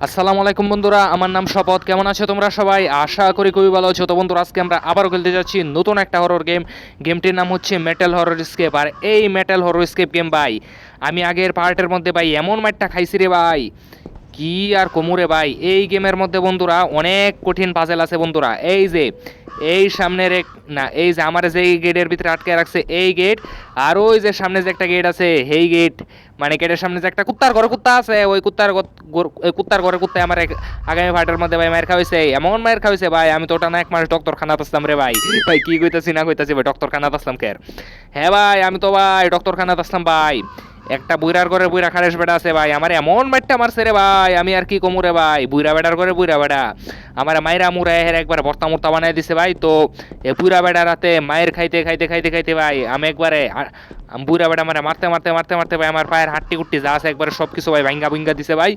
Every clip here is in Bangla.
আসসালামু আলাইকুম বন্ধুরা, আমার নাম শপথ। কেমন আছো তোমরা সবাই? আশা করি খুবই ভালো আছো। তো বন্ধুরা, আজকে আমরা আবারও খেলতে যাচ্ছি নতুন একটা হরর গেম। গেমটির নাম হচ্ছে মেটাল হরর স্কেপ। আর এই মেটাল হরর স্কেপ গেম ভাই, আমি আগের পার্টের মধ্যে ভাই এমন মাইরটা খাইছি রে ভাই, কি আর কোমরে ভাই। এই গেমের মধ্যে বন্ধুরা অনেক কঠিন পাজেল আছে বন্ধুরা। এই যে এই সামনের এক না, এই যে আমার যে গেটের ভিতরে আটকে রাখছে এই গেট, আর ওই যে সামনে যে একটা গেট আছে এই গেট, মানে গেটের সামনে যে একটা কুত্তার ঘরে কুত্তা আছে, ওই কুত্তার ঘরে কুত্তা আমার আগামী ফাটের মধ্যে ভাই মায়ের খাওয়াইছে, এমন মায়ের খাওয়াইছে ভাই, আমি তো ওটা না এক মাস ডক্টরখানাত আসলাম রে ভাই। ভাই কি কইতাছি না কইতাছি ভাই, ডক্টরখানাত আসলাম কের। হ্যাঁ ভাই, আমি তো ভাই ডক্টরখানাত আসলাম ভাই। একটা বুইরার ঘরে বুইরা খারেস বেটা আছে ভাই, আমার এমন মাইরটা মারছে রে ভাই, আমি আর কি কমু রে ভাই। বুইরা বেটার ঘরে বুইরা বেটা আমার মায়েরা মুরা হের একবার ভর্তা মর্তা বানাই দিছে ভাই। তো এ বুইরা বেটা রাতে মায়ের খাইতে খাইতে খাইতে খাইতে ভাই আমি একবারে বুইরা বেটা মারে মারতে মারতে মারতে মারতে ভাই আমার পায়ের হাট্টি কুট্টি যা আছে একবারে সব কিছু ভাই ভাঙ্গা ভুঙ্গা দিছে ভাই।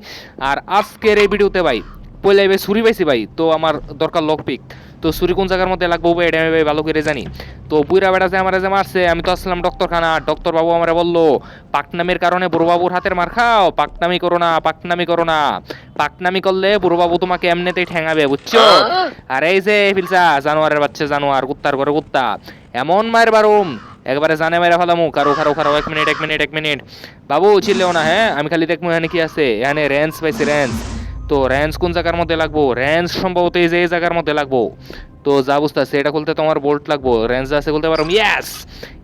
আর আজকের এই ভিডিওতে ভাই পয়লা ভাই ছুরি পাইছি ভাই, তো আমার দরকার লক পিক। তো ছুরি কোন জায়গার মধ্যে লাগবো ভাই এটা আমি ভাই ভালো করে জানি। তো বুইরা বেটা যে আমার যে মারছে, আমি তো আসলাম ডক্টরখানা, ডক্টর বাবু আমারে বললো পাকনামির কারণে বুড়ো বাবুর হাতের মার খাও, পাকনামি করো না, পাকনামি করো না, পাকনামি করলে বুড়ো বাবু তোমাকে এমনিতেই ঠ্যাঙাবে, বুঝছো? আর এই যে ফিলসা জানোয়ারের বাচ্চা জানোয়ার, কুত্তার ঘরে কুত্তা, এমন মায়ের বারুম একবারে জানে মেরে ফেলামু। কারো খারো খারো, এক মিনিট এক মিনিট এক মিনিট, বাবু ছিলেও না, হ্যাঁ আমি খালি দেখবো এখানে কি আছে। এখানে রেঞ্জ পাইছি, রেঞ্জ। তো রেঞ্জ কোন জায়গার মধ্যে লাগবো? রেঞ্জ সম্ভবত এই যে এই জায়গার মধ্যে লাগবো। তো যা বুঝতেছে এটা খুলতে তোমার বোল্ট লাগবো, রেঞ্জ আছে খুলতে পারো। ইয়েস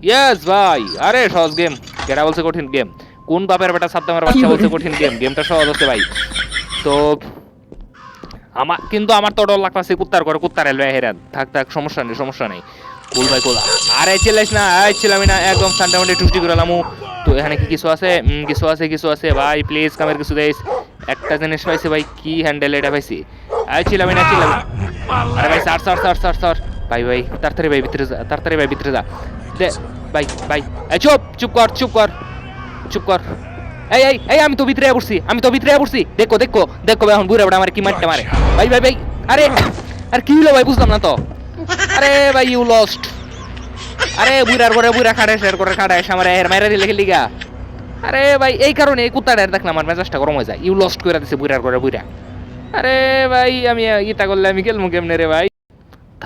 ইয়েস ভাই, আরে সহজ গেম, কেডা বলছে কঠিন গেম? কোন বাপের বেটা সাদ্দামের বাচ্চা বলছে কঠিন গেম? গেমটা সহজ হচ্ছে ভাই। তো আমার কিন্তু আমার তো ডর লাগতেছে কুত্তার করে কুত্তার এলো হেরান, থাক থাক, সমস্যা নেই সমস্যা নেই, কুল ভাই কুল। আরে চিল্লাইস না, এই ছিলাম না, একদম সানডে মানডে টুটি করে লামু। তো এখানে কি কিছু আছে? কিছু আছে কিছু আছে ভাই, প্লিজ কামের কিছু দেইস। একটা জিনিস পাইছি ভাই, কি হ্যান্ডেল এটা পাইছি। এই ছিলাম না ছিলাম। আরে ভাই সার সার সার সার সার, ভাই ভাই তাড়াতাড়ি ভাই ভিতরে যা, তাড়াতাড়ি ভাই ভিতরে যা দে ভাই ভাই। এই চুপ চুপ কর চুপ কর চুপ কর। এই এই এই আমি তো ভিতরে পড়ছি, আমি তো ভিতরে পড়ছি, দেখো দেখো দেখো ভাই, এখন বুড়া বড় আমার কি মারতে মারে। ভাই ভাই ভাই, আরে আর কি হলো ভাই, বুঝলাম না তো। আরে ভাই ইউ লস্ট। আরে বুড়ার করে বুড়া খাড়ে শেয়ার করে খাড়ে আমার এর মাইরা দিলে লিগা। আরে ভাই এই কারণে এই কুত্তাটার দেখলাম আমার মেজাজটা গরম হয়ে যায়, ইউ লস্ট করে দিছে বুড়ার করে বুড়া। আরে ভাই আমি ইটা করলে আমি খেলবো কেমনে রে ভাই?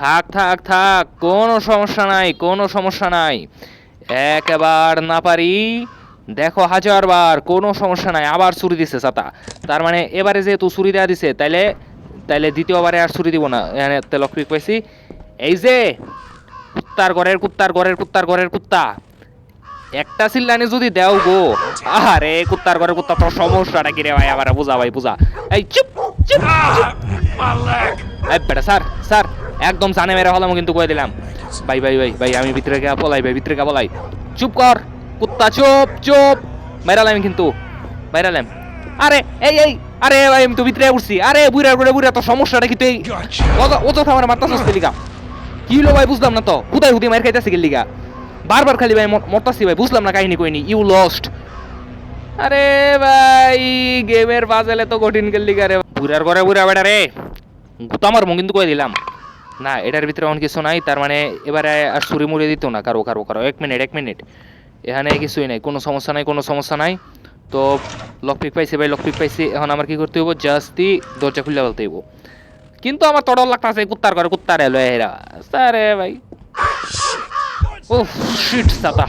থাক থাক থাক, কোনো সমস্যা নাই কোনো সমস্যা নাই, একবার না পারি দেখো হাজার বার, কোনো সমস্যা নাই। আবার ছুরি দিছে ছাতা, তার মানে এবারে যেহেতু ছুরি দেওয়া দিছে তাইলে তাইলে দ্বিতীয়বারে আর ছুরি দিব না। এখানে তেল পিক পাইছি। এই যে কুত্তার ঘরের কুত্তার ঘরের কুত্তার ঘরের কুত্তা, একটা চিল্লানি যদি দেও গো, আরে কুত্তার ঘরের কুত্তা, তোর সমস্যাটা কি রে ভাই? আবার বুঝা ভাই বুঝা। এই চুপ চুপ চুপ। এই বেটা স্যার স্যার, একদম জানে মেরে হলাম কিন্তু কয়ে দিলাম। ভাই ভাই ভাই ভাই আমি ভিতরে গিয়ে পলাই ভাই, ভিতরে গিয়ে পলাই। চুপ কর কুত্তা, চুপ চুপ। বাইরালাম কিন্তু বাইরালাম। আরে এই এই, আরে ভাই আমি তো ভিতরে উঠছি। আরে বুড়া বুড়া বুড়া, তোর সমস্যাটা কি? তুই অযথা আমার মাথা সস্তে লিগা, কি হলো ভাই বুঝলাম না তো, হুদাই হুদি মার খাইতেছে লিগা, বারবার খালি ভাই মরতাছি ভাই, বুঝলাম না কাহিনী কইনি। You lost. আরে ভাই গেমের পাজেলে তো কঠিন গেল লিগা রে। বুড়ার ঘরে বুড়া বেটা রে, গুতা মারমু কিন্তু কয়ে দিলাম। না এটার ভিতরে অনেক কিছু নাই, তার মানে এবারে আর ছুরি মুড়ে দিত না কারো কারো কারো। এক মিনিট এক মিনিট, এখানে কিছুই নাই, কোনো সমস্যা নাই কোনো সমস্যা নাই। তো লকপিক পাইছি ভাই, লকপিক পাইছি। এখন আমার কি করতে হইব? জাস্টই দরজা খুলে ফেলতে হইব। কিন্তু আমার তড়ল লাগতাছে কুত্তার ঘরে কুত্তার এলো এরা। আরে ভাই উফ শিট সাতা।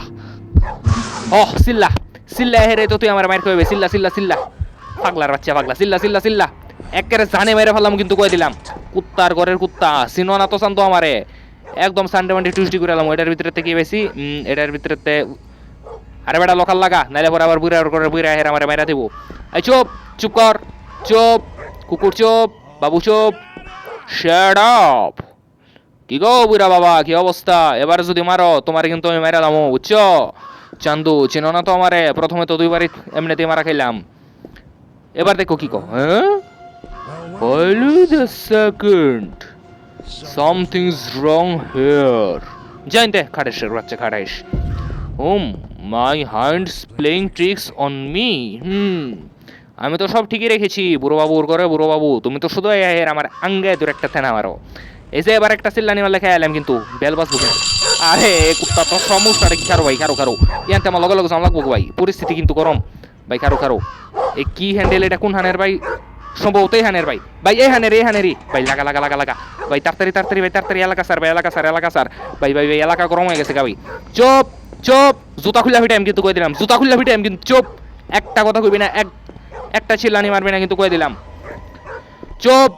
ওহ সিল্লা সিল্লা হেরে তো তুই আমার মাইর কইবে, সিল্লা সিল্লা সিল্লা, পাগলার বাচ্চা পাগলা, সিল্লা সিল্লা সিল্লা, একেবারে জানে মেরে ফেলাম কিন্তু কই দিলাম। কুত্তার ঘরের কুত্তা চিনো না তো শান্ত আমারে, একদম সানডে মানডে টিউসডে করে এলাম। এটার ভিতরে কি বেশি? এটার ভিতরে আরে বেটা লোকাল লাগা, নাইলে পরে আবার বুড়ার করে বুড়া হের আমারে মাইরা দিব। এই চুপ চুপ কর চুপ, কুকুর চুপ, বাবু চুপ, শাট আপ। কি গো বুড়া বাবা, কি অবস্থা? এবার যদি মারো তোমারে কিন্তু আমি মাইরা দামো, বুঝছো? চান্দু চিনো না তো আমারে, প্রথমে তো দুইবারই এমনিতেই মারা খাইলাম। এবার দেখো কি কো। হ্যাঁ only the second, something's wrong here. জানতে খাড়েশের বাচ্চা খাড়াইশ। My hands playing tricks on me. আমি তো সব ঠিকই রেখেছি বুড়ো বাবু, ওর করে বুড়ো বাবু, তুমি তো শুধু এর আমার আঙ্গে দূর একটা থেনা মারো। এই যে এবার একটা চিল্লানি মারলে খেয়ে এলাম কিন্তু বেল বাজবো কিন্তু। আরে কুত্তা তো সমস্যাটা কি? কারো ভাই কারো কারো ইয়ান্তে আমার লগে লগে যাওয়া লাগবো ভাই, পরিস্থিতি কিন্তু গরম ভাই। কারো কারো এই কি হ্যান্ডেল, এটা কোন হানের ভাই? সম্ভবত এখানের ভাই ভাই এখানেরই ভাই লাগা লাগা লাগা লাগা ভাই তাড়াতাড়ি ভাই তাড়াতাড়ি এলাকা স্যার ভাই ভাই ভাই এলাকা গরম হয়ে গেছে গা ভাই চুপ চুপ জুতা খুলে ফিটাইম কিন্তু কই দিলাম জুতা খুলে ফিটাইম কিন্তু চুপ একটা কথা কইবি না একটা চিল্লানি মারবি না কিন্তু কই দিলাম চুপ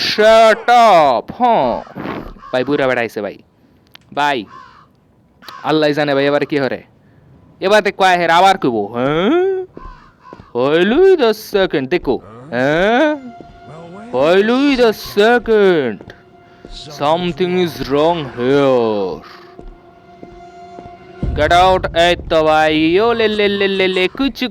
শাট আপ হ্যাঁ ভাই বুড়া বেড়াইছে ভাই ভাই আল্লাহ জানে ভাই এবার কি হরে এবার দেখ কয় হের আবার কইব হ্যাঁ হইলুই 10 সেকেন্ড দেখো হ্যাঁ হইলুই 10 second something is wrong here get out এই তো ভাই ও লে কুচু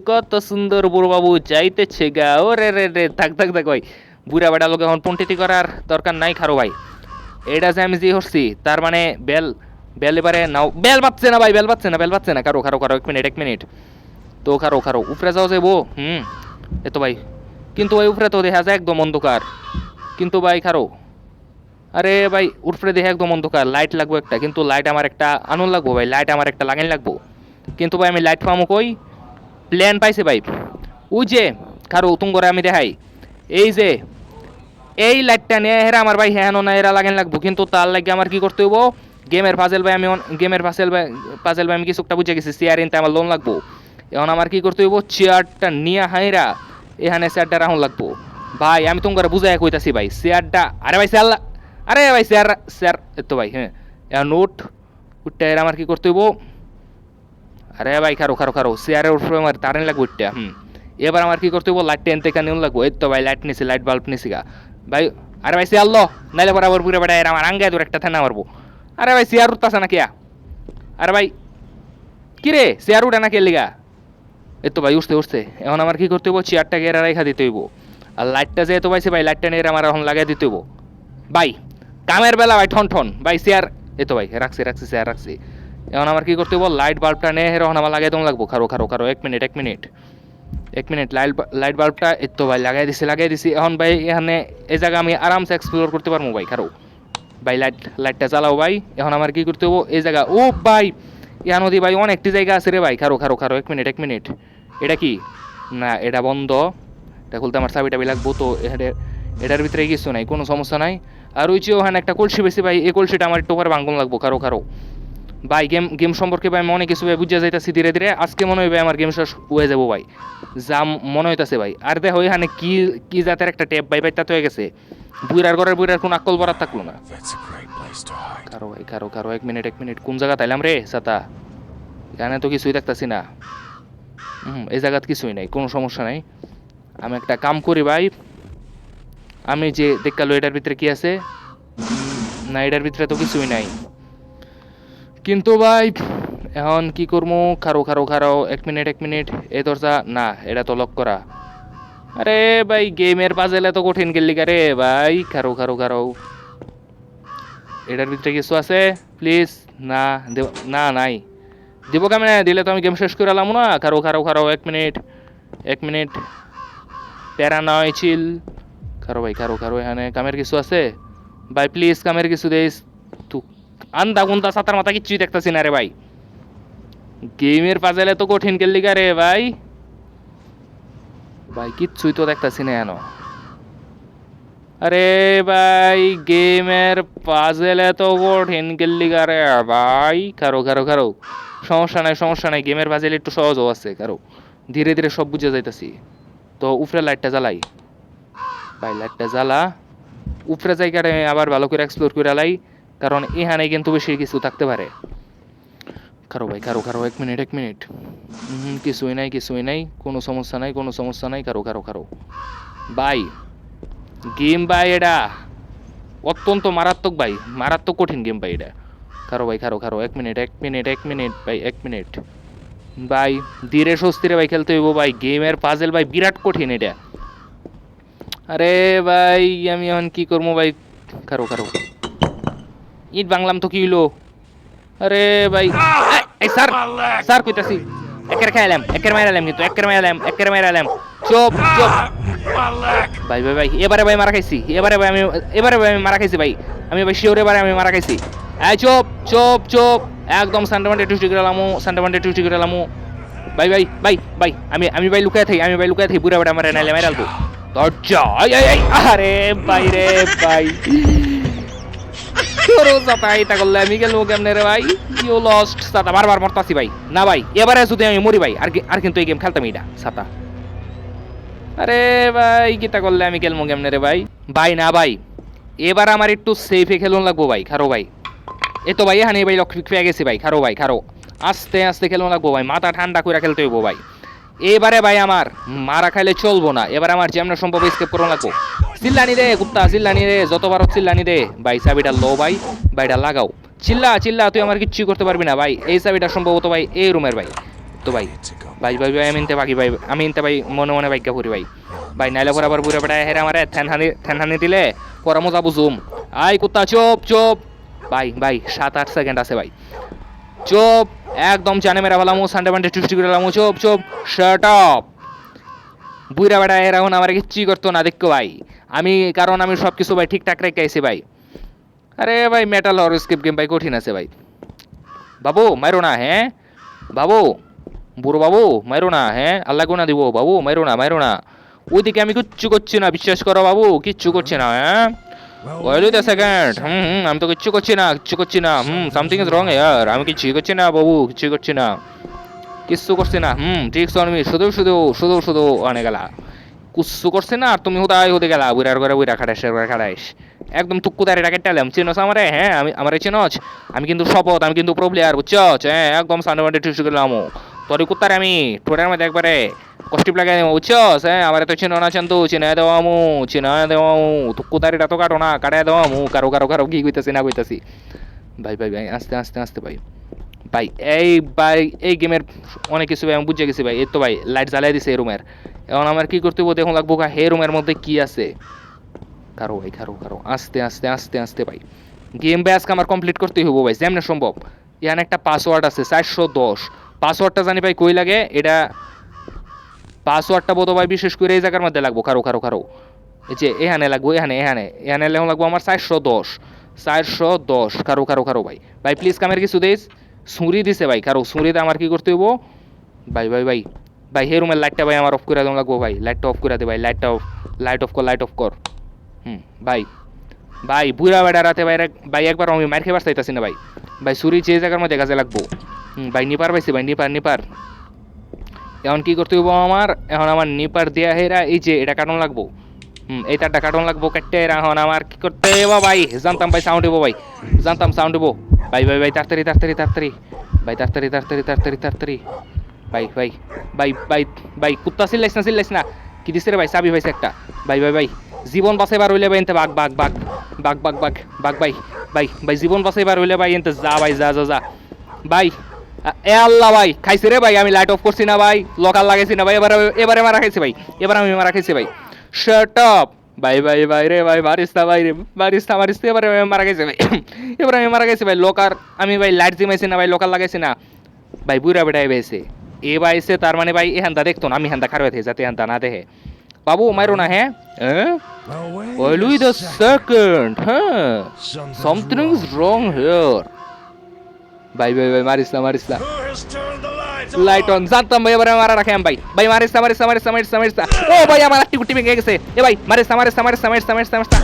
কত সুন্দর বুড়ো বাবু যাইতেছে গা ওরে রে রে থাক ভাই বুড়া বেড়া লোক এখন পন্টিতি করার দরকার নাই খারো ভাই এটা যে আমি যে হচ্ছি তার মানে বেল এবারে নাও বেল বাজছে না কারো এক মিনিট তো খারো উপরে যাও যাবো এতো ভাই কিন্তু ভাই উপরে তো দেখা যায় একদম অন্ধকার কিন্তু ভাই খারো আরে ভাই উপরে দেখে একদম অন্ধকার লাইট লাগবো একটা কিন্তু লাইট আমার একটা আনুন লাগবো ভাই লাইট আমার একটা লাগাইন লাগবো কিন্তু ভাই আমি লাইট পাবো কই প্ল্যান পাইছে ভাই ওই যে খারো তুমি করে আমি দেখাই এই যে এই লাইটটা নিয়ে হেরা আমার ভাই হ্যাঁ না এরা লাগাইন লাগবো কিন্তু তার লাগে আমার কি করতে হইব গেমের পাজেল ভাই আমি কিছু একটা বুঝে গেছি চেয়ার ইনতে আমার লোন লাগবো এখন আমার কি করতে হইব চেয়ারটা নিয়ে হাইরা এখানে চেয়ারটা রাখুন লাগবো ভাই আমি তোমার বুঝাই কইতাছি ভাই চেয়ারটা আরে ভাই চেয়ার তো ভাই হ্যাঁ নোট উঠটা এর আমার কি করতে হইব আরে ভাই খারো চেয়ারের উপরে আমার তারেন লাগবো উঠটা এবার আমার কি করতে হইব লাইটটা এনতে কানে লাগবো এই তো ভাই লাইট নিছি লাইট বাল্ব নিছি গা ভাই আরে ভাই চেয়ার লো নাইলে বরাবর পুরে বেড়া এর আমার আঙ্গায় দূর একটা থানা মারবো আরে ভাই চেয়ার উঠতাছে না কিয়া আরে ভাই কিরে চেয়ার উঠে না কে লিগা এই তো ভাই উঠছে এখন আমার কি করতে হইব চেয়ারটাকে এরা রেখা দিতে হইব আর লাইটটা যেহেতু পাইছে ভাই লাইটটা নিয়ে আমার এখন লাগাই দিতে হইব ভাই কামের বেলা ভাই ঠন ভাই চেয়ার এই তো ভাই রাখছি চেয়ার রাখছি এখন আমার কি করতে হইব লাইট বাল্বটা নিয়ে এখন আমার লাগাই দেওয়া লাগবো খারো এক মিনিট লাইট বাল্বটা এই তো ভাই লাগাই দিছি এখন ভাই এখানে এই জায়গা আমি আরামসে এক্সপ্লোর করতে পারবো ভাই খারো ভাই লাইটটা জ্বালাও ভাই এখন আমার কি করতে হইব এই জায়গা ও ভাই ইয়া নদী ভাই অনেকটি জায়গা আছে রে ভাই খারো এক মিনিট এটা কি না এটা বন্ধ এটা খুলতে আমার চাবিটা লাগবো তো এটার ভিতরে কিছু নাই কোনো সমস্যা নাই আর ওই যে ওখানে একটা কলসি বেশি ভাই এই কলসিটা আমার একটু পরে ভাঙন লাগবো খারো ভাই গেম সম্পর্কে ভাই আমি অনেক কিছু ভাই বুঝে যাইতাছি ধীরে আজকে মনে হয় ভাই আমার গেম শেষ হয়ে যাবো ভাই যা মনে হইতাছে ভাই আর দেখো এখানে কি জাতের একটা ট্যাপ ভাই তাতে হয়ে গেছে বুইরার কোনো আকল বরাত থাকলো না খারো এক মিনিট কোন জায়গা তাইলাম রে সাতা এখানে তো কিছুই দেখতাছি না এই জায়গাত কিছুই নাই কোনো সমস্যা নাই আমি একটা কাম করি ভাই আমি যে দেখালো এটার ভিতরে কি আছে না এটার ভিতরে তো কিছুই নাই কিন্তু ভাই এখন কি করবো খারো এক মিনিট এই দরজা না এটা তো লক করা আরে ভাই গেমের পাজেল এত কঠিন গেলি রে ভাই খারো এটার ভিতরে কিছু আছে প্লিজ না নাই দিব কেমন দিলে তো আমি গেম শেষ করে এলাম না খারো এক মিনিট প্যারা নয় চিল খারো এখানে কামের কিছু আছে ভাই প্লিজ কামের কিছু দেস তুই আন্দা গুন্দা সাতার মাথা কিচ্ছুই দেখতেছি না রে ভাই গেমের পাজেলে তো কঠিন খেললি রে ভাই কিচ্ছুই তো দেখতেছি না এনো আরে ভাই গেমের পাজেলে তো কঠিন খেললি রে ভাই খারো সমস্যা নাই গেমের পাজেল একটু সহজও আছে কারো ধীরে সব বুঝে যাইতাছি তো উপরে লাইটটা জ্বালাই ভাই লাইটটা জ্বালা উপরে জায়গাটা আবার ভালো করে এক্সপ্লোর করে লাই কারণ এখানে কিন্তু বেশি কিছু থাকতে পারে খারো এক মিনিট কিছুই নাই কোনো সমস্যা নাই খারো ভাই গেম ভাই এটা অত্যন্ত মারাত্মক কঠিন গেম ভাই এটা খারো এক মিনিট ভাই ধীরে স্বস্তিরে ভাই খেলতে হইব ভাই গেমের পাজেল ভাই বিরাট কঠিন এটা আরে ভাই আমি এখন কি করবো ভাই খারো ইট বাংলাম তো কি হইলো আরে ভাই স্যার কইতাছি একের মাইরালাম কিন্তু একের মাইরালাম চুপ ভাই এবারে ভাই মারা খাইছি এবারে ভাই আমি মারা খাইছি ভাই আমি ভাই শিওর এবারে আমি মারা খাইছি চুপ একদম সান্ডামান্ডে টুইস্টি করে লামু ভাই আমি ভাই লুকায় থাকি বুড়া বেটা মারে নাইলে মাইরালবো দরজা আরে ভাই রে ভাই তোরও সাতা এটা করলে আমি গেল কেমনে রে ভাই ইউ লস্ট সাতা বারবার মরতাছি ভাই না ভাই এবারে যদি আমি মরি ভাই আর কিন্তু এই গেম খেলতাম এটা সাতা আরে ভাই কিতা করলে আমি খেলবো কেমনে রে ভাই ভাই না ভাই এবার আমার একটু সেফে খেলুন লাগবো ভাই খারো ভাই এ তো ভাই এখানে ভাই লক্ষ্মী পেয়ে গেছি ভাই খারো ভাই খারো আস্তে আস্তে খেলুন লাগবো ভাই মাথা ঠান্ডা করে খেলতে হইবো ভাই এবারে ভাই আমার মারা খাইলে চলবো না এবার আমার যেমন সম্ভব স্কেপ করুন লাগবো চিল্লানি রে কুত্তা চিল্লানি রে যতবার চিল্লানি রে ভাই চাবিটা লো ভাই ভাইটা লাগাও চিল্লা চিল্লা তুই আমার কিচ্ছু করতে পারবি না ভাই এই চাবিটা সম্ভবত ভাই এই রুমের ভাই তো ভাই ভাই ভাই ভাই আমি ইনতে বাকি ভাই আমি ইনতে ভাই মনে মনে বাইকা করি ভাই ভাই নাইলে পরে আবার বুড়া বেটা হেরে আমারে ঠ্যান হানি দিলে পরে মজা বুঝুম আই কুত্তা চোপ চোপ ভাই ভাই 7-8 সেকেন্ড আছে ভাই চোপ একদম জানে মেরা ভালামু সানডে মানডে টিউসডে করে লামু চোপ চোপ শাট আপ বুইরা বেটা এরা এখন আমার কিচ্ছু করতো না দেখো ভাই আমি কারণ আমি সব কিছু ভাই ঠিকঠাক রেখে আইছি ভাই আরে ভাই মেটাল হরর স্কেপ গেম ভাই কঠিন আছে ভাই বাবু মাইরো না হ্যাঁ বাবু বুড়ো বাবু মাইরো না হ্যাঁ আল্লাহ গুনা দিব বাবু মাইরো না ওইদিকে আমি কিচ্ছু করছি না বিশ্বাস করো বাবু কিচ্ছু করছি না হ্যাঁ ওয়েট উইথ আ সেকেন্ড আমি তো কিচ্ছু করছি না সামথিং ইজ রং ইয়ার আমি কিচ্ছু করছি না বাবু কিচ্ছু করছি না কিচ্ছু করছি না ট্রিক্স অন মি শুধু অনে গেলা কুচ্ছু করছে না আর তুমি হুদাই হতে গেলা বুড়ার ঘরে বুড়া খাটাইস একদম তুক্কু দাঁড়িয়ে রাখে টাইলাম চিনোস আমারে হ্যাঁ আমার চিনোস আমি কিন্তু শপথ আমি কিন্তু প্রো প্লেয়ার বুঝছস হ্যাঁ একদম সামনে মাঠে টিউশন করলাম তোর কুত্তারে আমি ঠোঁটের মধ্যে একবারে কষ্টিপ লাগাই দেবো বুঝছস হ্যাঁ আমার তো চিনো না চান্দু চিনাই দেওয়ামু তুক্কু দাঁড়িটা তো কাটো না কাটাই দেওয়ামু কারো কি কইতাছি না কইতাছি ভাই ভাই ভাই আস্তে ভাই ভাই এই গেমের অনেক কিছু ভাই আমি বুঝে গেছি ভাই এই তো ভাই লাইট জ্বালাই দিছে এই রুমের এখন আমার কি করতে হবো দেখুন লাগবো হে রুমের মধ্যে কি আছে কারো ভাই কারো আস্তে ভাই গেম ভাই আজকে আমার কমপ্লিট করতেই হবো ভাই যেমন সম্ভব এখানে একটা পাসওয়ার্ড আছে 410 পাসওয়ার্ডটা জানি ভাই কই লাগে এটা পাসওয়ার্ডটা বোধ ভাই বিশেষ করে এই জায়গার মধ্যে লাগবো কারো এই যে এখানে লাগবো এখানে লাগবো আমার 410 কারো ভাই প্লিজ কামের কিছু দিস ছুরি দিছে ভাই কারো ছুরিতে আমার কি করতে হইব ভাই হে রুমের লাইটটা ভাই আমার অফ করে দেওয়া লাগবো ভাই লাইটটা অফ করে দে ভাই লাইট অফ কর ভাই বুড়া বেড়া রাতে ভাই একবার আমি মার খেবার চাইতাছি না ভাই ছুরি যে জায়গার মধ্যে কাজে লাগবো ভাই নিপার পাইছি ভাই নিপার এখন কি করতে হইব এখন আমার নিপার দেয়া হেরা এই যে এটা কাটন লাগবো এই তারটা কাটন লাগবো কাটতে এখন আমার কি করতে হইব ভাই জানতাম ভাই সাউন্ড হইব ভাই সাউন্ড হইব ভাই তাড়াতাড়ি ভাই তাড়াতাড়ি ভাই কুত্তা চিল্লাইছ না কি দিছে রে ভাই চাবি ভাইছে একটা ভাই জীবন বাঁচাইবার হইলে ভাই এনতে বাঘ ভাই জীবন বাঁচাইবার হইলে ভাই এনতে যা ভাই যা ভাই এ আল্লাহ ভাই খাইছে রে ভাই আমি লাইট অফ করছি না ভাই লোকাল লাগাইছি না ভাই এবারে মারা খাইছি ভাই আমি মারা খাইছি ভাই শাট আপ ভাই রে ভাই মারিস এবারে মারা গেছে ভাই এবারে আমি মারা গেছি ভাই লোকার আমি ভাই লাইট জিমাইছি না ভাই লোকাল লাগাইছি না ভাই বুড়া বেটাই বেছে এ বাইছে তার মানে ভাই এহানটা দেখতো না আমি হ্যান্ডা খারাপ হয়ে যাতে হ্যান্ডা না দেখে বাবু মারো না হ্যাঁ ওয়েট উইথ আ সেকেন্ড হ্যাঁ সামথিং ইজ রং হিয়ার ভাই মারিস না লাইট অন জানতাম ভাই এবারে মারা রাখেন ভাই মারিস না ও ভাই আমার একটি গুটি ভেঙে গেছে এ ভাই মারিস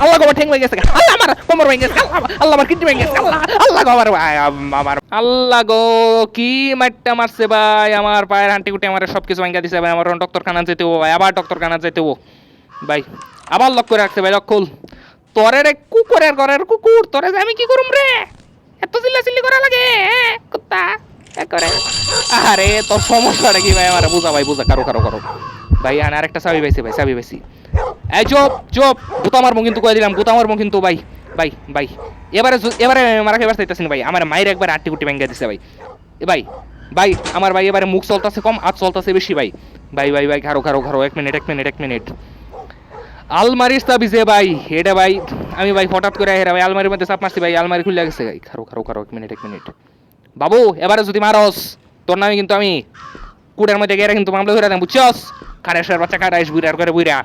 আল্লাহ গো ঠেং ভেঙে গেছে আল্লাহ আমার কোমর ভেঙে গেছে আল্লাহ আমার কিডনি ভেঙে গেছে আল্লাহ গো আমার আল্লাহ গো কি মারটা মারছে ভাই আমার পায়ের হাঁটি গুটি আমার সবকিছু ভেঙে দিছে ভাই আমার ডক্টরখানা যেতে হবো ভাই আবার ডক্টরখানা যেতে হবো ভাই আবার লক করে রাখছে ভাই লক খুল তোরে রে কুকুরের ঘরের কুকুর তোরে আমি কি করুম রে এত চিল্লাচিল্লি করা লাগে কুত্তা করে আরে তোর সমস্যাটা কি ভাই আমার বুঝা কারো ভাই আর আরেকটা চাবি পাইছি এই চুপ গুতা মারমু কিন্তু কই দিলাম কিন্তু ভাই এবারে মারা খাইবার চাইতাছি না ভাই আমার মায়ের একবার আটটি গুটি ভেঙে দিছে ভাই ভাই আমার ভাই এবারে মুখ চলতেছে কম হাত চলতেছে বেশি ভাই খারো এক মিনিট আলমারির চাবি যে ভাই এটা ভাই আমি ভাই হঠাৎ করে হেরা ভাই আলমারির মধ্যে চাপ মারছি ভাই আলমারি খুলে গেছে ভাই খারো এক মিনিট বাবু এবারে যদি মারস তোর নামে কিন্তু আমি কুড়ের মধ্যে গেরা কিন্তু মামলা ধরে দেন বুঝছস খারেশের বাচ্চা খারাইস বুড়া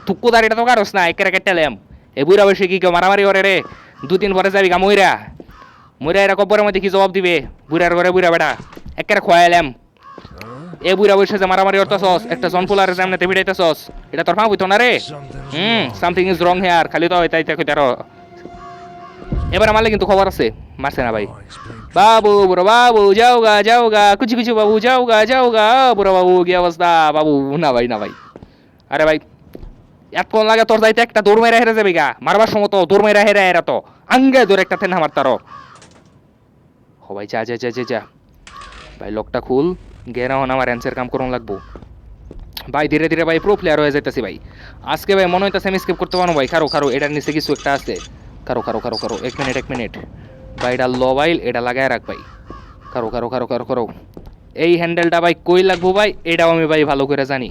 তুক্কু দাঁড়িয়ে তো কারস না একের কেটেলাম এ বুড়া বসে কি কেউ মারামারি করে রে 2-3 পরে যাবি গা মইরা এরা কবরের মধ্যে কি জবাব দিবে বুড়ার ঘরে বুড়া বেটা একের খোয়াইলাম এ বুইরা বসে যে মারামারি করতেছস, একটা জনপুলারে সামনেতে ভিড়াইতেছস, এটা তোর ফাঁক হইতো না রে। সামথিং ইজ রং হেয়ার, খালি তো তাই তাই কইতারো। এবার মারলে কিন্তু খবর আছে, মারছে না ভাই। বাবু বুড়ো বাবু যাও গা কুচি কুচি বাবু যাও গা বুড়ো বাবু কি অবস্থা বাবু। না ভাই না ভাই, আরে ভাই এতক্ষণ লাগে তোর যাইতে, একটা দৌড় মেরা হেরে যাবি গা, মারবার সময় তো দৌড় মেরা হেরে এরা তো আঙ্গে দৌড় একটা থেন মারতারো। ও ভাই যা যা যা যা যা ভাই, লকটা খুল, গেরা হন আমার অ্যান্সার কাম করুন লাগবো ভাই। ধীরে ধীরে ভাই প্রো প্লেয়ার হয়ে যাইতেছি ভাই আজকে ভাই, মনে হইতেছে আমি স্কিপ করতে পারবো ভাই। খারো এটার নিচে কিছু একটা আছে, খারো 1 মিনিট ভাই, এটা মোবাইল এটা লাগায় রাখ ভাই। খারো এই হ্যান্ডেলটা ভাই কই লাগবো ভাই, এটাও আমি ভাই ভালো করে জানি।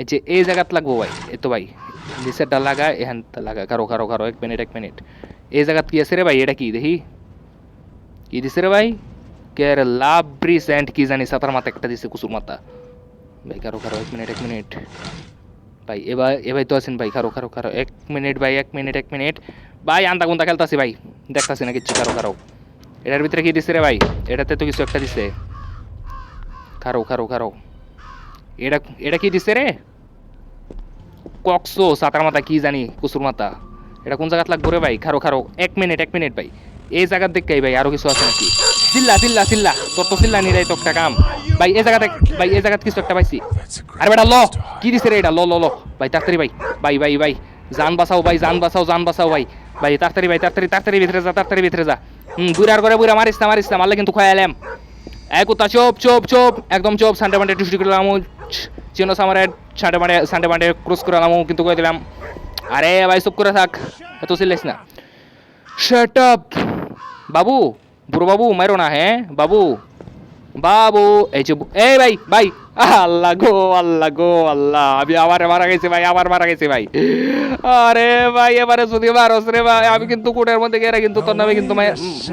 এই যে এই জায়গাত লাগবো ভাই, এই তো ভাই নিচেরটা লাগা, এখানটা লাগা। খারো 1 মিনিট এই জায়গাত কি আছে রে ভাই, এটা কি দেখি, কি দিছে রে ভাই, কেরালা ব্রিজ এন্ড কি জানি সাতার মাথা একটা দিছে কুসুর মাথা ভাই। খারো 1 মিনিট ভাই, এবার তো আছেন ভাই। খারো 1 মিনিট ভাই, 1 মিনিট ভাই, আন্দা গুন্দা খেলতাছি ভাই, দেখতাছি না কিচ্ছু। খারো এটার ভিতরে কি দিছে রে ভাই, এটাতে তো কিছু একটা দিছে। খারো এটা এটা কি দিছে রে, কক্সো সাতার মাথা কি জানি কুসুর মাথা, এটা কোন জায়গাত লাগবো রে ভাই। খারো 1 মিনিট ভাই, এই জায়গার দেখকাই ভাই আরো কিছু আছে নাকি। চিল্লা তোর তো চিল্লা নিরাই তো একটা কাম ভাই। এই জায়গাতে ভাই, এই জায়গাত কিছু একটা পাইছি। আরে বেটা ল, কি দিছে রে এটা, ল ভাই তাড়াতাড়ি ভাই। ভাই জান বাঁচাও ভাই, জান বাঁচাও ভাই তাড়াতাড়ি ভাই, তাড়াতাড়ি ভিতরে যা। বুড়ার করে বুড়া মারিস না মারলে কিন্তু খয়ালাম। এক কুত্তা চোপ একদম চোপ, সানডে মানডে টুসি করে দিলাম, চিনো সামারে সানডে মানডে ক্রস করে দিলাম কিন্তু কই দিলাম। আরে ভাই চুপ করে থাক, এত চিল্লাইস না। শাট আপ বাবু, বুড়ো বাবু মারো না, হ্যাঁ বাবু এই যে এই ভাই আল্লাহ গো আল্লাহ, আমি আবার মারা গেছি ভাই। আরে ভাই এবারে যদি মারস রে ভাই, আমি কিন্তু কোর্টের মধ্যে গেলে কিন্তু তোর নামে কিন্তু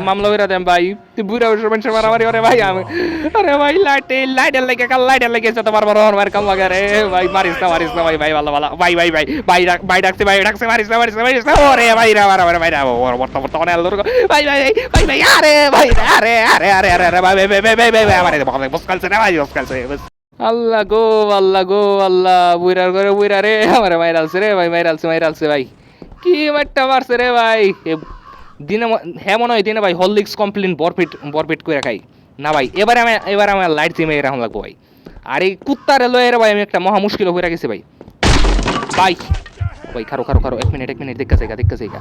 মামলা হইরা দেন ভাই। তুই বুড়া মানুষের মারামারি করে ভাই আমি। আরে ভাই লাইটের লেগে যেতে পারবো মার কাম লাগে রে ভাই। মারিস না ভাই ভালো ভাই ডাকছে মারিস না ওরে ভাই রে মারা ভাই বর্তমানে আল্লাহর ভাই আরে ভাই বসকালছে রে ভাই আল্লাহ গো আল্লাহ, বুইরার করে বুইরা রে আমার মাইরালছে রে ভাই, মাইরালছে ভাই। কি মারটা মারছে রে ভাই, দিনে হ্যাঁ মনে হয় দিনে ভাই হরলিক্স কমপ্লেন বরপিট করে খাই না ভাই। এবার আমার লাইট জিমে এরকম লাগবো ভাই। আর এই কুত্তারে লয়ে রে ভাই আমি একটা মহা মুশকিল হয়ে গেছি ভাই। খারো 1 মিনিট দেখা যাইগা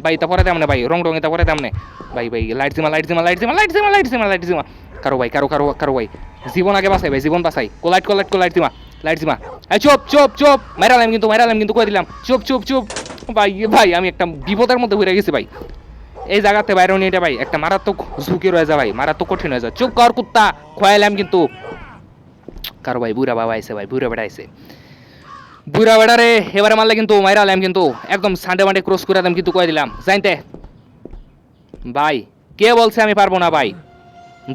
ভাই তারপরে দাম না ভাই, রং এটা পরে দাম না ভাই। লাইট জিমা কারো ভাই জীবন আগে বাঁচাই ভাই, জীবন বাঁচাই। কোলাইট জিমা এই চুপ মাইরালাম কিন্তু কই দিলাম। চুপ ভাই আমি একটা বিপদের মধ্যে পড়ে গেছি ভাই। এই জায়গাতে বাইরে নিয়ে এটা ভাই একটা মারাত্মক ঝুঁকি রয়ে যায় ভাই, মারাত্মক কঠিন হয়ে যায়। চুপ কর কুত্তা, খোয়াইলাম কিন্তু। কারো ভাই বুড়া বাবা আইছে ভাই, বুড়া বেড়া রে এবারে মারলে কিন্তু মাইরালাম কিন্তু, একদম সানডে মানডে ক্রস করে দিলাম কিন্তু কই দিলাম জানতে ভাই। কে বলছে আমি পারবো না ভাই,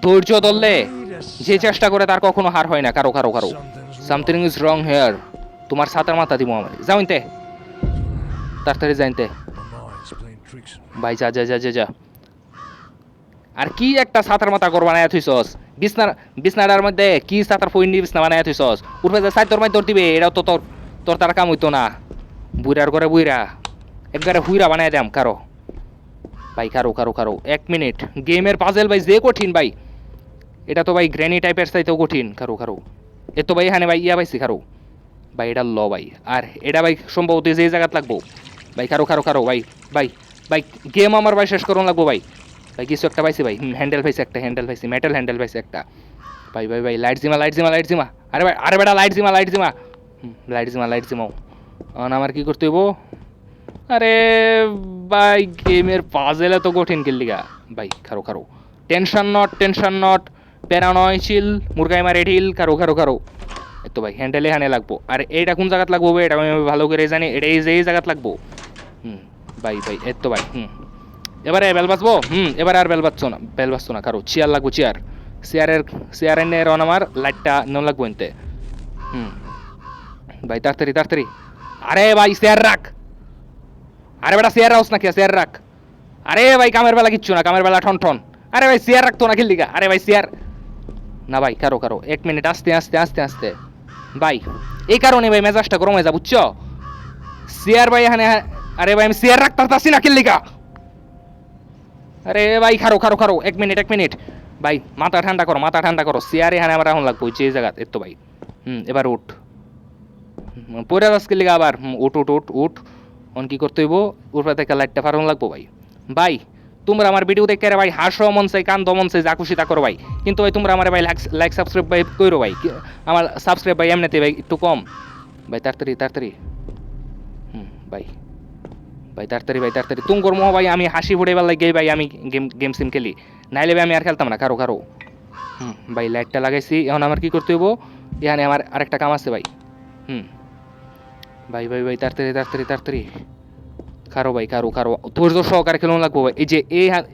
ধৈর্য ধরলে যে চেষ্টা করে তার কখনো হার হয় না। কারো সামথিং ইজ রং হেয়ার, তোমার ছাতার মাথা দিব আমার, জানতে তাড়াতাড়ি জানতে ভাই যা। আর কি একটা ছাতার মাথা কর বানায় থুইছস, বিছনাটার মধ্যে কি ছাতার ফইন্ডি বিছনা বানায় থুইছস, উঠবে যে সাইড তোর মাই তোর দিবে, এটাও তো তোর তার কাম হইতো না। বুইরার করে বুইরা একবারে হুইরা বানায় দাম। কারো 1 মিনিট, গেমের পাজেল ভাই যে কঠিন ভাই, এটা তো ভাই গ্র্যানি টাইপের চাইতেও কঠিন। খারো এ তো ভাই এখানে ভাই ইয়া পাইছি। খারো ভাই এটা ল ভাই, আর এটা ভাই সম্ভবত যে জায়গাত লাগবো ভাই। খারো ভাই গেম আমার ভাই শেষ করুন লাগবো ভাই। কিছু একটা পাইছি ভাই, হ্যান্ডেল পাইছি একটা, মেটাল হ্যান্ডেল পাইছি একটা ভাই। লাইট জিমা আরে বেটা লাইট জিমাও আমার কি করতে হইব। আরে ভাই গেমের পাজেল এত কঠিন কিল্লিগা ভাই। খারো টেনশন নট প্যারা নয় চিল, মুরগাই মারে ঢিল। খারো এত ভাই হ্যান্ডেলে হানে লাগবো। আর এইটা কোন জায়গাত লাগবো এটা আমি ভালো করে জানি, এটা এই জায়গাত লাগবো। ভাই এত ভাই এবারে বেল বাজবো। এবারে আর বেল বাজছো না। কারো চেয়ার লাগবো, চেয়ারের নিয়ে রন আমার লাইটটা নেওয়া লাগবো এনতে। ভাই তাড়াতাড়ি আরে ভাই চেয়ার রাখ, আরে বেটা চেয়ার রাখস না কি, চেয়ার রাখ। আরে ভাই কামের বেলা কিচ্ছু না, কামের বেলা ঠন। আরে ভাই চেয়ার রাখতো না খেললিগা, আরে ভাই চেয়ার না ভাই কারো কারো 1 মিনিট আস্তে আস্তে আস্তে আস্তে ভাই এই কারণে ভাই মেজাজটা গরম হয়ে যা বুঝছো সিয়ার ভাই এখানে আরে ভাই আমি সিয়ার রাখতে পারতাছি না কিল্লিকা আরে ভাই খারো খারো খারো 1 মিনিট ভাই মাথা ঠান্ডা করো সিয়ার এখানে আমার এখন লাগবো যে জায়গা এত ভাই এবার উঠ পরে আজকে লিগা আবার উঠ উঠ উঠ উঠ অন কি করতে হইব উপরে থেকে লাইটটা ফারন লাগবো ভাই ভাই তোমরা আমার ভিডিও দেখে ভাই হাসো মন চাই কান্দ মন চাই যা খুশি তা করো ভাই কিন্তু ভাই তোমরা আমার ভাই লাইক সাবস্ক্রাইব ভাই করো ভাই আমার সাবস্ক্রাইব ভাই এমনিতে ভাই একটু কম ভাই তাড়াতাড়ি ভাই ভাই তাড়াতাড়ি তুমি করবো ভাই আমি হাসি ফুটে বেলা গিয়ে ভাই আমি গেম সিম খেলি নাইলে ভাই আমি আর খেলতাম না কারো ভাই লাইটটা লাগাইছি এখন আমার কি করতে হইব এখানে আমার আরেকটা কাম আছে ভাই ভাই ভাই ভাই তাড়াতাড়ি খারো ভাই খারো ধৈর্য সহকারে খেলুন লাগবো ভাই এই যে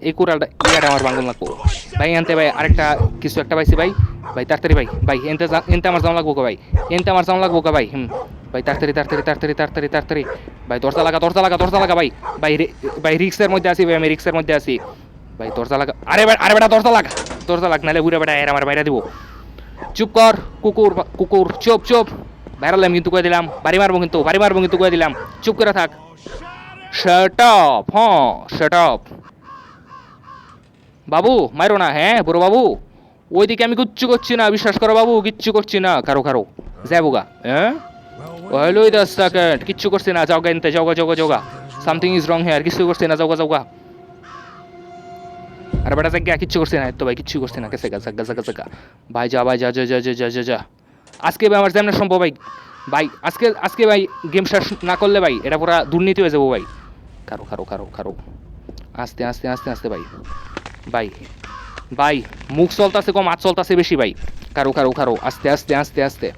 এই কোরালটা ইয়াটা আমার বাঙ্গন লাগবো ভাই এনতে ভাই আরেকটা কিছু একটা পাইছি ভাই ভাই তাড়াতাড়ি ভাই এনতে আমার জাম লাগবো ভাই এনতে আমার জাম লাগবো ভাই ভাই তাড়াতাড়ি ভাই দরজা লাগা ভাই ভাই রিক্সের মধ্যে আছি ভাই আমি রিক্সের মধ্যে আছি ভাই দরজা লাগা আরে বেটা দরজা লাগ নাহলে বুড়া বেটা এর আমার বাইরে দিব চুপ কর কুকুর চুপ বাইরালাম কিন্তু কয়ে দিলাম বাড়ি মারবো কিন্তু কয়ে দিলাম চুপ করে থাক শাট আপ বাবু মারো না হ্যাঁ বুড়ো বাবু ওইদিকে আমি কিচ্ছু করছি না বিশ্বাস করো বাবু কিচ্ছু করছি না খারো যাবো গা হ্যাঁ ওই 10 সেকেন্ড কিচ্ছু করছি না যাওগা এনতে যাওগা সামথিং ইজ রং হেয়ার কিছু করছি না যাওগা আরে বেটা জায়গা কিচ্ছু করছি না তো ভাই কিচ্ছু করছি না কেসে গা ভাই যা আজকে ভাই আমার যেমন সম্ভব ভাই আজকে ভাই গেম শেষ না করলে ভাই এটা পুরা দুর্নীতি হয়ে যাবো ভাই খারো আস্তে ভাই মুখ চলতেছে কম হাত চলতেছে বেশি ভাই খারো আস্তে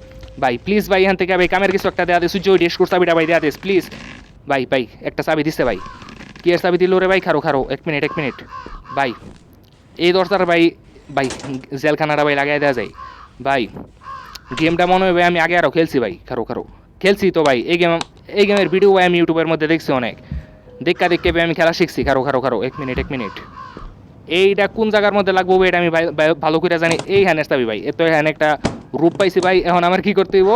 ভাই প্লিজ ভাই এখান থেকে ভাই কামের কিছু একটা দেয়া দে সূর্য ডেশ কোর্স চাবিটা ভাই দেয়া দে প্লিজ ভাই একটা চাবি দিছে ভাই কি এর চাবি দিল রে ভাই খারো 1 মিনিট ভাই এই দরজার ভাই জেলখানাটা ভাই লাগাই দেওয়া যায় ভাই গেমটা মনে হয় ভাই আমি আগে আরও খেলছি ভাই খারো খেলছি তো ভাই এই গেমের ভিডিও ভাই আমি ইউটিউবের মধ্যে দেখছি অনেক দেখে ভাই আমি খেলা শিখছি খারো 1 মিনিট এইটা কোন জায়গার মধ্যে লাগবো এটা আমি ভালো করে জানি এইখানে চাবি ভাই এত এখানে একটা রূপ পাইছি ভাই এখন আমার কি করতে হইব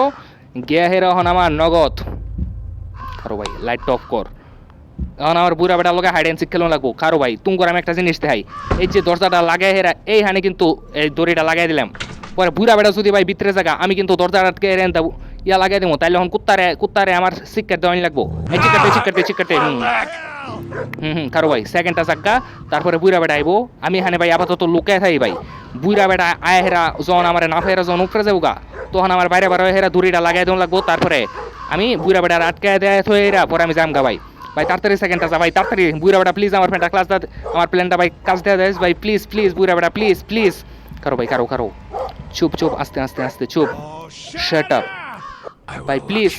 গিয়া হেরা এখন আমার নগদ খারো ভাই লাইট অফ কর এখন আমার বুড়া বেটার লগে হাইড অ্যান্ড সিক খেলুন লাগবো খারো ভাই তুমি করে আমি একটা জিনিস দেখাই এই যে দরজাটা লাগাই হেরা এইখানে কিন্তু এই দড়িটা লাগাই দিলাম পরে বুড়া বেটা যদি ভাই ভিতরে জায়গা আমি কিন্তু দরজাটা আটকে দেবো ইয়া লাগাই দেবো তাইলে এখন কুত্তারে আমার শিক্ষার দেওয়ানি লাগবো এই চিকারতে খারো ভাই সেকেন্ডটা জাগা তারপরে বুড়া বেটা আইবো আমি এখানে ভাই আপাতত লুকায় থাকি ভাই বুড়া বেটা আয় হেরা জন আমার না ফেরা জন উপরে যাবো গা তখন আমার বাইরে হেরা দড়িটা লাগাই দেওয়া লাগবো তারপরে আমি বুড়া বেটার আটকায় দেয় থইরা পরে আমি যাম গা ভাই তাড়াতাড়ি সেকেন্ডটা যা ভাই তাড়াতাড়ি বুড়া বেটা প্লিজ আমার ফ্রেন্ডটা ক্লাস আমার প্ল্যানটা ভাই কাজ দেওয়া দেয় ভাই প্লিজ বুড়া বেটা প্লিজ খারো ভাই খারো চুপ আস্তে চুপ শাট আপ ভাই প্লিজ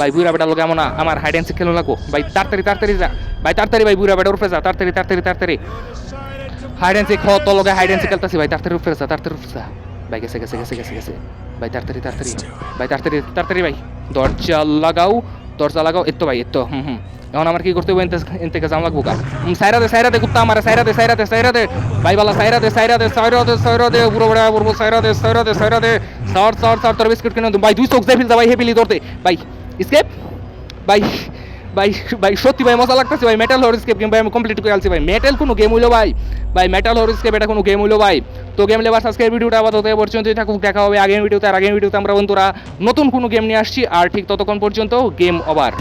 ভাই বুড়া বেটা লোক এমন আমার হাইড অ্যান্ড সিক খেলুন লাগবো ভাই তাড়াতাড়ি যা ভাই তাড়াতাড়ি ভাই বুড়া বেটা উপরে যা তাড়াতাড়ি হাইড অ্যান্ড সিক তো লোকে হাইড অ্যান্ড সিক খেলতেছি ভাই তাড়াতাড়ি উপরে যা ভাই গেছে ভাই তাড়াতাড়ি ভাই দরজা লাগাও এত ভাই এত এখন আমার কি করতে হবে এন থেকে জাম লাগবো সাইরা দে কুত্তা আমার সাইরা দে ভাই বালা সাইরা দে পুরো বড় বড় সাইরা দে সার তোর বিস্কুট কিনে ভাই 2 চোখ যাই ফিল ভাই হেভিলি ধরতে ভাই স্কেপ ভাই সত্যি ভাই মজা লাগতেছে ভাই মেটাল হরর স্কেপ গেম ভাই আমি কমপ্লিট করে আলছি ভাই মেটাল কোনো গেম হইলো ভাই মেটাল হরর স্কেপ এটা কোনো গেম হইলো ভাই তো গেম লেবার আজকের ভিডিওটা আপাতত এ পর্যন্তই থাকুক দেখা হবে আগের ভিডিওতে আমরা বন্ধুরা নতুন কোনো গেম নিয়ে আসছি আর ঠিক ততক্ষণ পর্যন্ত গেম ওভার